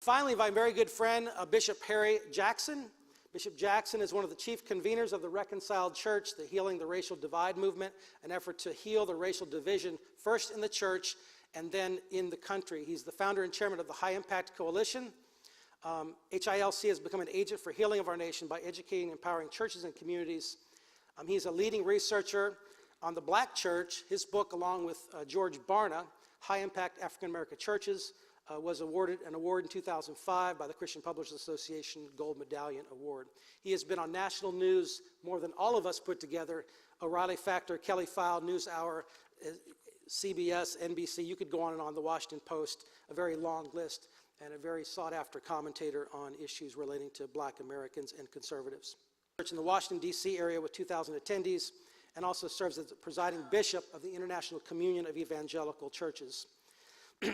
Finally, my very good friend, Bishop Harry Jackson. Bishop Jackson is one of the chief conveners of the Reconciled Church, the Healing the Racial Divide movement, an effort to heal the racial division first in the church and then in the country. He's the founder and chairman of the High Impact Coalition. HILC has become an agent for healing of our nation by educating and empowering churches and communities. He's a leading researcher on the Black church. His book, along with George Barna, High Impact African American Churches, was awarded an award in 2005 by the Christian Publishers Association Gold Medallion Award. He has been on national news more than all of us put together: O'Reilly Factor, Kelly File, NewsHour, CBS, NBC. You could go on and on, the Washington Post, a very long list, and a very sought-after commentator on issues relating to Black Americans and conservatives. Church in the Washington, D.C. area with 2,000 attendees, and also serves as the presiding bishop of the International Communion of Evangelical Churches.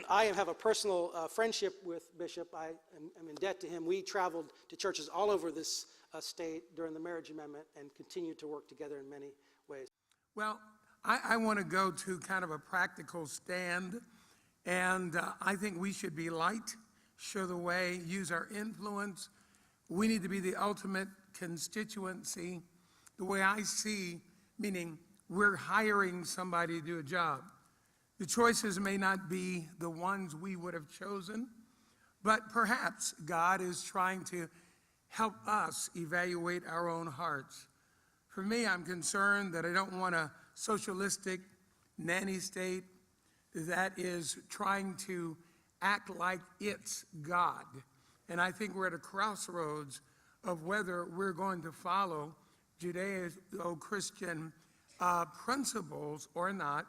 I have a personal friendship with Bishop. I am in debt to him. We traveled to churches all over this state during the marriage amendment and continue to work together in many ways. Well, I want to go to kind of a practical stand, and I think we should be light, show the way, use our influence. We need to be the ultimate constituency. The way I see, meaning we're hiring somebody to do a job. The choices may not be the ones we would have chosen, but perhaps God is trying to help us evaluate our own hearts. For me, I'm concerned that I don't want a socialistic nanny state that is trying to act like it's God. And I think we're at a crossroads of whether we're going to follow Judeo-Christian principles or not,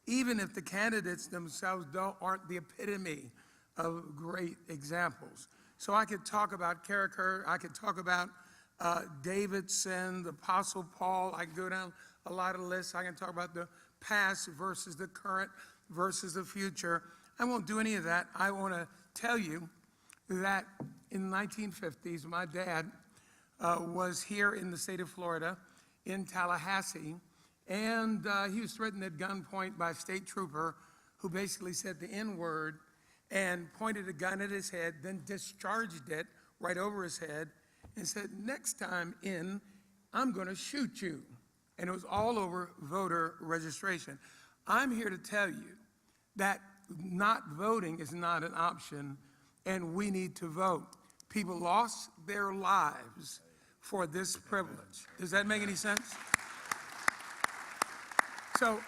even if the candidates themselves aren't the epitome of great examples. So I could talk about character, I could talk about David's sin, the Apostle Paul, I could go down a lot of lists. I can talk about the past versus the current versus the future. I won't do any of that. I want to tell you that in the 1950s, my dad was here in the state of Florida, in Tallahassee, and he was threatened at gunpoint by a state trooper who basically said the N-word and pointed a gun at his head, then discharged it right over his head and said, "Next time in, I'm going to shoot you." And it was all over voter registration. I'm here to tell you that not voting is not an option, and we need to vote. People lost their lives for this privilege. Does that make any sense? So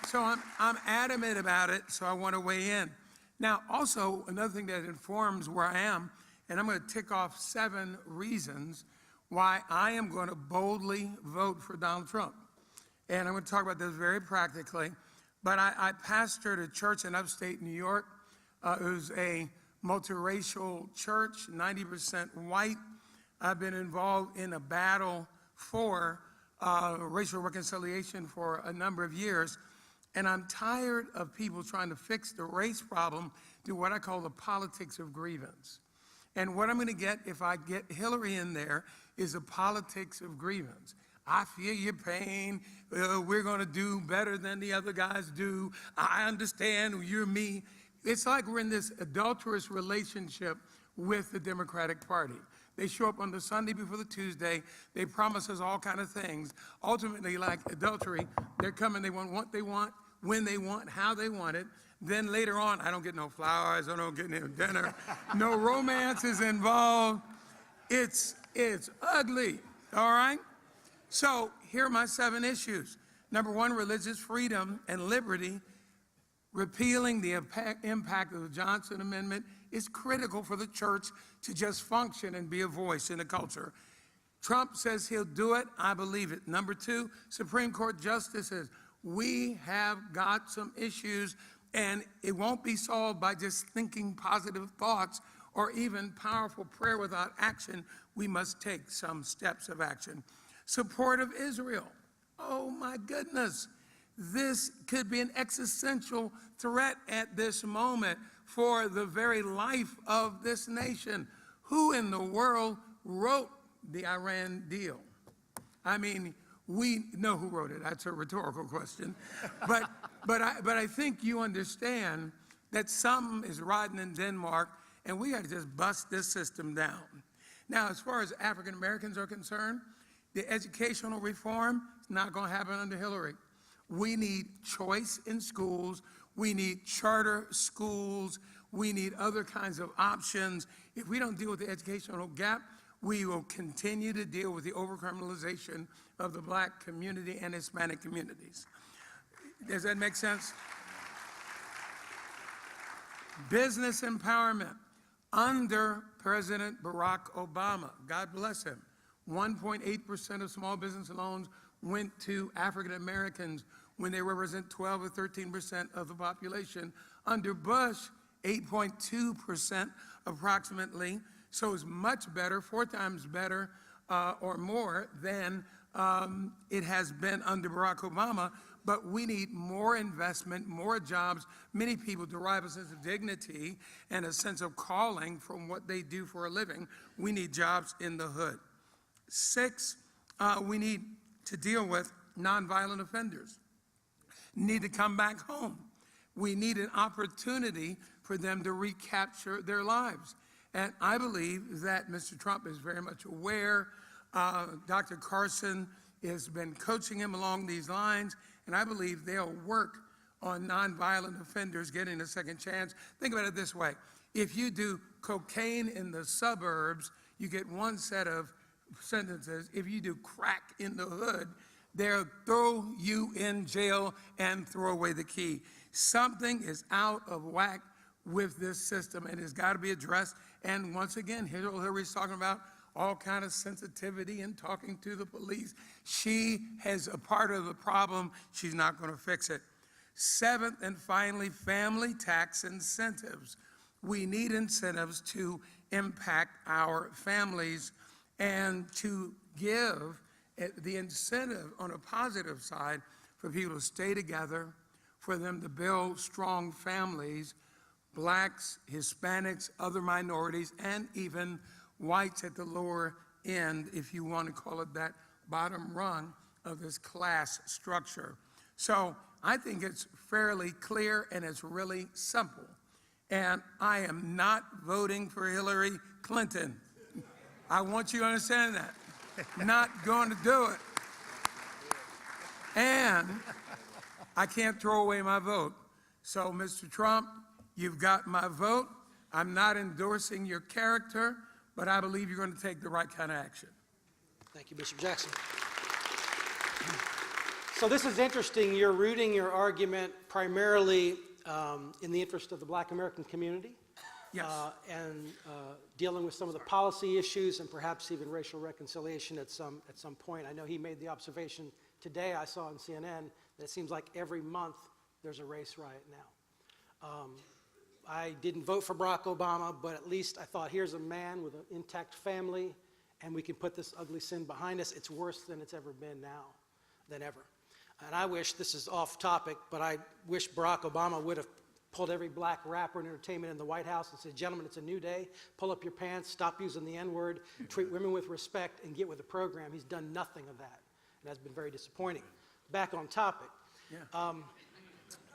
I'm adamant about it, so I want to weigh in. Now, also, another thing that informs where I am, and I'm going to tick off 7 reasons why I am going to boldly vote for Donald Trump. And I'm going to talk about this very practically. But I pastored a church in upstate New York. It was a multiracial church, 90% white. I've been involved in a battle for racial reconciliation for a number of years. And I'm tired of people trying to fix the race problem through what I call the politics of grievance. And what I'm going to get if I get Hillary in there is a politics of grievance. I feel your pain. We're going to do better than the other guys do. I understand you're me. It's like we're in this adulterous relationship with the Democratic Party. They show up on the Sunday before the Tuesday. They promise us all kind of things. Ultimately, like adultery, they're coming. They want what they want, when they want, how they want it. Then later on, I don't get no flowers. I don't get no dinner. No romance is involved. It's ugly, all right? So here are my 7 issues. Number 1, religious freedom and liberty. Repealing the impact of the Johnson Amendment is critical for the church to just function and be a voice in the culture. Trump says he'll do it. I believe it. Number 2, Supreme Court justices. We have got some issues, and it won't be solved by just thinking positive thoughts or even powerful prayer without action. We must take some steps of action. Support of Israel. Oh my goodness. This could be an existential threat at this moment for the very life of this nation. Who in the world wrote the Iran deal? I mean, we know who wrote it. That's a rhetorical question. But I think you understand that something is rotten in Denmark and we got to just bust this system down. Now, as far as African Americans are concerned, the educational reform is not going to happen under Hillary. We need choice in schools. We need charter schools. We need other kinds of options. If we don't deal with the educational gap, we will continue to deal with the overcriminalization of the Black community and Hispanic communities. Does that make sense? Business empowerment. Under President Barack Obama, God bless him, 1.8% of small business loans went to African Americans when they represent 12 or 13% of the population. Under Bush, 8.2% approximately. So it's much better, 4 times better or more than it has been under Barack Obama. But we need more investment, more jobs. Many people derive a sense of dignity and a sense of calling from what they do for a living. We need jobs in the hood. 6, we need to deal with nonviolent offenders. Need to come back home. We need an opportunity for them to recapture their lives. And I believe that Mr. Trump is very much aware. Dr. Carson has been coaching him along these lines, and I believe they'll work on nonviolent offenders getting a second chance. Think about it this way. If you do cocaine in the suburbs, you get one set of sentences. If you do crack in the hood, they'll throw you in jail and throw away the key. Something is out of whack with this system, and it's got to be addressed. And once again, Hillary's talking about all kind of sensitivity and talking to the police. She has a part of the problem. She's not going to fix it. 7th and finally, family tax incentives. We need incentives to impact our families and to give the incentive on a positive side for people to stay together, for them to build strong families, Blacks, Hispanics, other minorities, and even whites at the lower end, if you want to call it that, bottom rung of this class structure. So I think it's fairly clear and it's really simple. And I am not voting for Hillary Clinton. I want you to understand that. Not going to do it. And I can't throw away my vote. So, Mr. Trump, you've got my vote. I'm not endorsing your character, but I believe you're going to take the right kind of action. Thank you, Bishop Jackson. So this is interesting. You're rooting your argument primarily in the interest of the Black American community. Yes. And dealing with some of the policy issues and perhaps even racial reconciliation at some point. I know he made the observation today, I saw on CNN, that it seems like every month there's a race riot now. I didn't vote for Barack Obama, but at least I thought, here's a man with an intact family, and we can put this ugly sin behind us. It's worse than it's ever been now, than ever. And I wish, this is off topic, but I wish Barack Obama would have pulled every black rapper in entertainment in the White House and said, gentlemen, it's a new day. Pull up your pants, stop using the N-word, treat women with respect, and get with the program. He's done nothing of that, and that's been very disappointing. Back on topic. Yeah.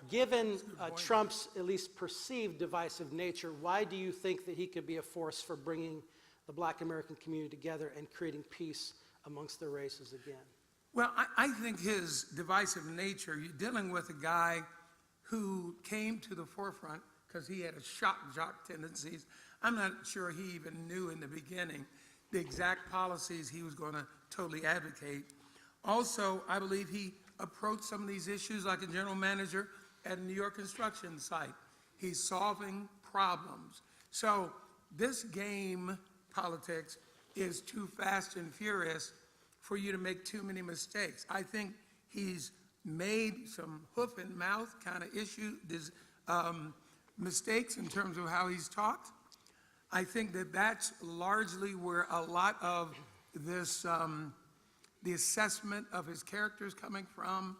Given Trump's at least perceived divisive nature, why do you think that he could be a force for bringing the Black American community together and creating peace amongst the races again? Well, I think his divisive nature, you're dealing with a guy who came to the forefront because he had a shock jock tendencies. I'm not sure he even knew in the beginning the exact policies he was going to totally advocate. Also, I believe he approached some of these issues like a general manager at a New York construction site. He's solving problems. So this game, politics, is too fast and furious for you to make too many mistakes. I think he's made some hoof and mouth kind of mistakes in terms of how he's talked. I think that that's largely where a lot of this, the assessment of his character is coming from.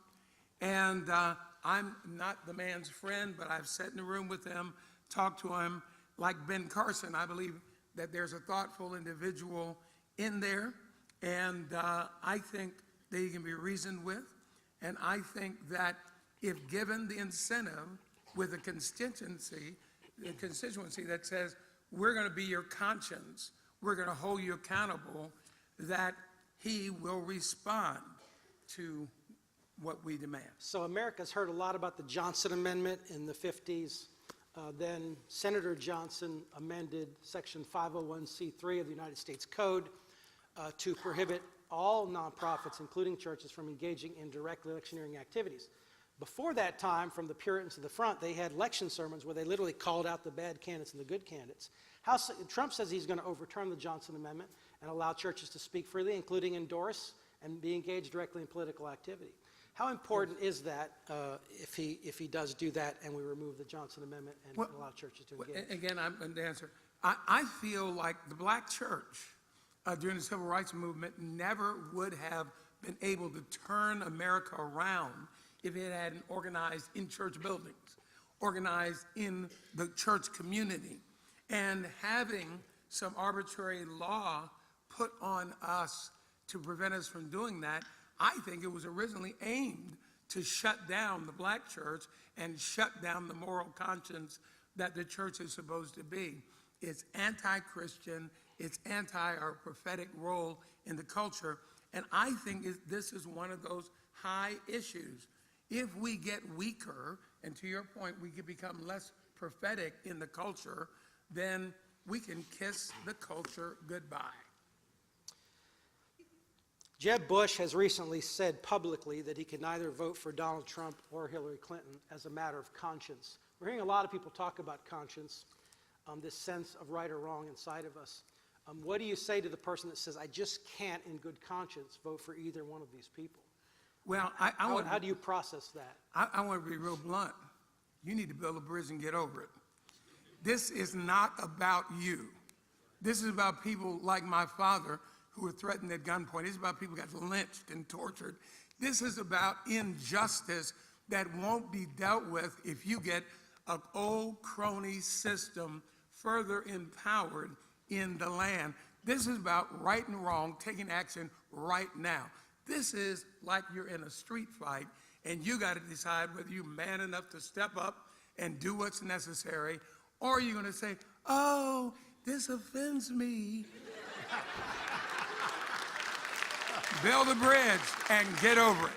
And I'm not the man's friend, but I've sat in a room with him, talked to him. Like Ben Carson, I believe that there's a thoughtful individual in there. And I think that he can be reasoned with. And I think that if given the incentive with a constituency that says we're going to be your conscience, we're going to hold you accountable, that he will respond to what we demand. So America's heard a lot about the Johnson Amendment in the 50s. Then Senator Johnson amended Section 501c3 of the United States Code to prohibit all nonprofits, including churches, from engaging in direct electioneering activities. Before that time, from the Puritans to the front, they had election sermons where they literally called out the bad candidates and the good candidates. Trump says he's going to overturn the Johnson Amendment and allow churches to speak freely, including endorse and be engaged directly in political activity. How important is that if he does do that and we remove the Johnson Amendment and allow churches to engage? Again, I'm going to answer. I feel like the black church during the Civil Rights Movement never would have been able to turn America around if it hadn't organized in church buildings, organized in the church community, and having some arbitrary law put on us to prevent us from doing that. I think it was originally aimed to shut down the black church and shut down the moral conscience that the church is supposed to be. It's anti-Christian, it's anti our prophetic role in the culture, and I think this is one of those high issues. If we get weaker, and to your point, we can become less prophetic in the culture, then we can kiss the culture goodbye. Jeb Bush has recently said publicly that he can neither vote for Donald Trump or Hillary Clinton as a matter of conscience. We're hearing a lot of people talk about conscience, this sense of right or wrong inside of us. What do you say to the person that says, I just can't in good conscience vote for either one of these people? Well, how do you process that? I want to be real blunt. You need to build a bridge and get over it. This is not about you. This is about people like my father who were threatened at gunpoint. This is about people who got lynched and tortured. This is about injustice that won't be dealt with if you get an old crony system further empowered in the land. This is about right and wrong, taking action right now. This is like you're in a street fight and you got to decide whether you're man enough to step up and do what's necessary, or you're going to say, oh, this offends me. Build a bridge and get over it.